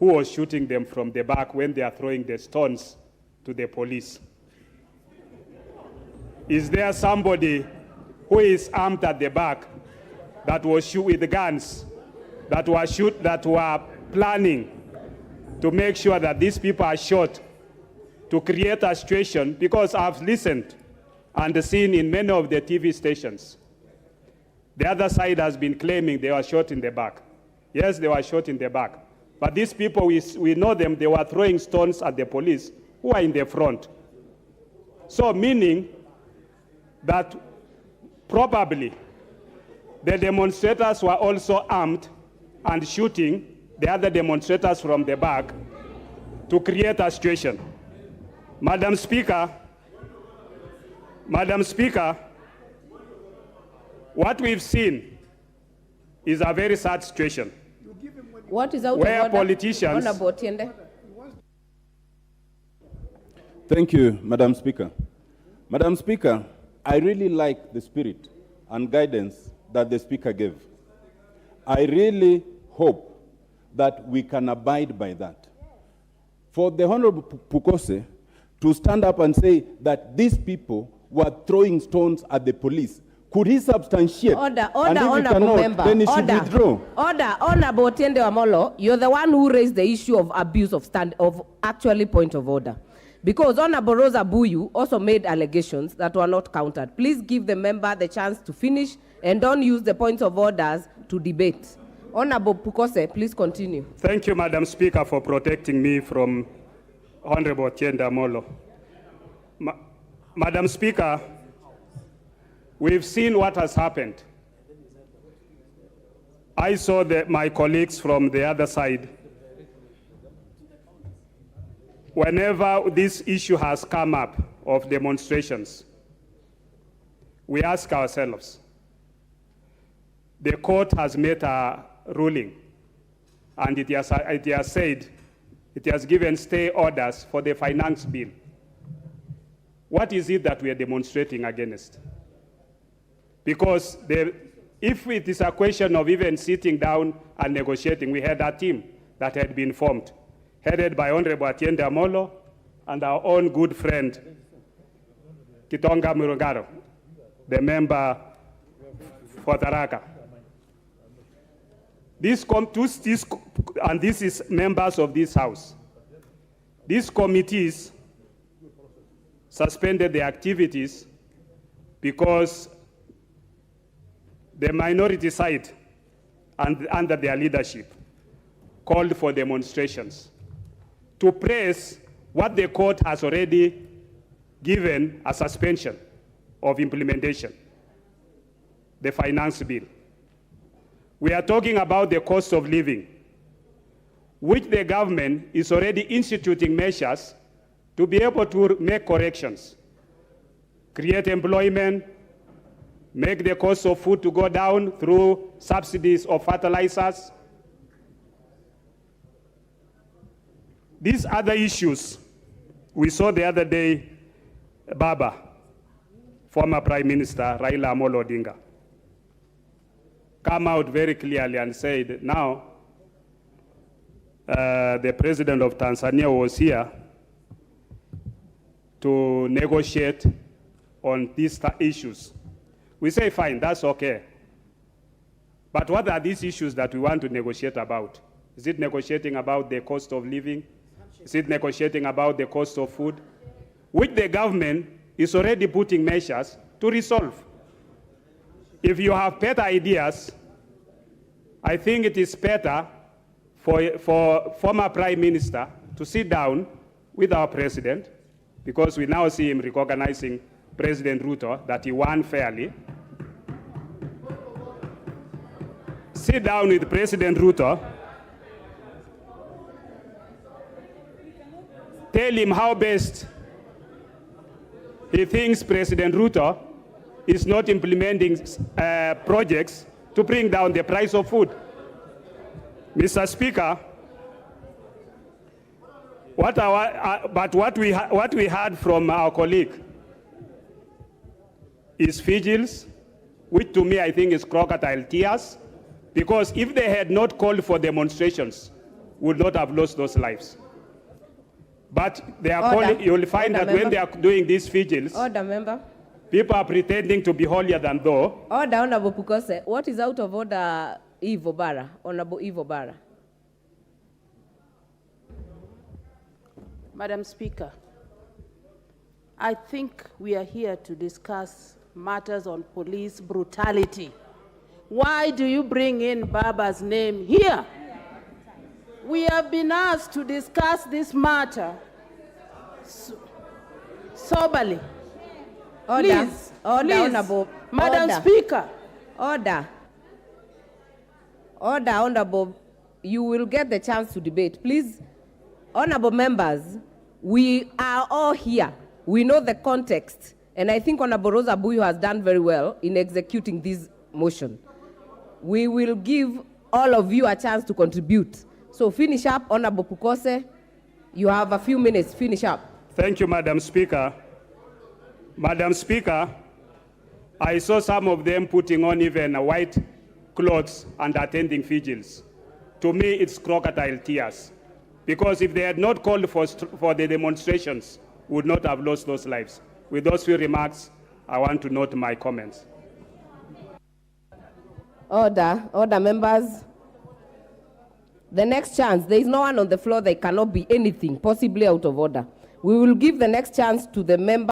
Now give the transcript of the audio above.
who was shooting them from the back when they are throwing the stones to the police? Is there somebody who is armed at the back that was shoot with guns, that were planning to make sure that these people are shot to create a situation? Because I've listened and seen in many of the TV stations, the other side has been claiming they were shot in the back. Yes, they were shot in the back. But these people, we know them, they were throwing stones at the police who are in the front. So meaning that probably the demonstrators were also armed and shooting the other demonstrators from the back to create a situation. Madam Speaker, what we've seen is a very sad situation. What is out where of order? Politicians... Honorable Otiende. Thank you, Madam Speaker. Madam Speaker, I really like the spirit and guidance that the Speaker gave. I really hope that we can abide by that. For the Honorable Pukose to stand up and say that these people were throwing stones at the police, could he substantiate? Order, and if he honorable cannot, member. then he should withdraw. Order, Honorable Otiende Wamolo, you're the one who raised the issue of abuse of actually point of order. Because Honorable Rosa Buyu also made allegations that were not countered. Please give the member the chance to finish and don't use the points of orders to debate. Honorable Pukose, please continue. Thank you, Madam Speaker, for protecting me from Honorable Otiende Amolo. Madam Speaker, we've seen what has happened. I saw my colleagues from the other side. Whenever this issue has come up of demonstrations, we ask ourselves, the court has made a ruling, and it has said, it has given stay orders for the finance bill. What is it that we are demonstrating against? Because if it is a question of even sitting down and negotiating, we had a team that had been formed, headed by Honorable Otiende Amolo and our own good friend, Kitonga Murugaro, the member for Tharaka. This is members of this House. These committees suspended their activities because the minority side, under their leadership, called for demonstrations to praise what the court has already given a suspension of implementation, the finance bill. We are talking about the cost of living, which the government is already instituting measures to be able to make corrections, create employment, make the cost of food to go down through subsidies of fertilizers. These other issues, we saw the other day, Baba, former Prime Minister Raila Amolo Odinga, come out very clearly and said, now, the president of Tanzania was here to negotiate on these issues. We say, fine, that's okay. But what are these issues that we want to negotiate about? Is it negotiating about the cost of living? Is it negotiating about the cost of food? Which the government is already putting measures to resolve. If you have better ideas, I think it is better for former Prime Minister to sit down with our president, because we now see him recognizing President Ruto that he won fairly. Sit down with President Ruto, tell him how best he thinks President Ruto is not implementing projects to bring down the price of food. Mr. Speaker, what we heard from our colleague is vigils, which to me I think is crocodile tears, because if they had not called for demonstrations, would not have lost those lives. But they are Order. calling, you'll find Order, that when member. they are doing these vigils, Order, member. people are pretending to be holier than thou. Order, Honorable Pukose. What is out of order, Eve Obara? Honorable Eve Obara. Madam Speaker, I think we are here to discuss matters on police brutality. Why do you bring in Baba's name here? We have been asked to discuss this matter soberly. Order. Please, Order, please, Honorable. Madam Order. Speaker. Order. Order, Honorable. You will get the chance to debate. Please, Honorable members, we are all here. We know the context. And I think Honorable Rosa Buyu has done very well in executing this motion. We will give all of you a chance to contribute. So finish up, Honorable Pukose. You have a few minutes. Finish up. Thank you, Madam Speaker. Madam Speaker, I saw some of them putting on even white clothes and attending vigils. To me, it's crocodile tears. Because if they had not called for the demonstrations, we would not have lost those lives. With those few remarks, I want to note my comments. Order. Order, members. The next chance, there is no one on the floor, there cannot be anything possibly out of order. We will give the next chance to the member.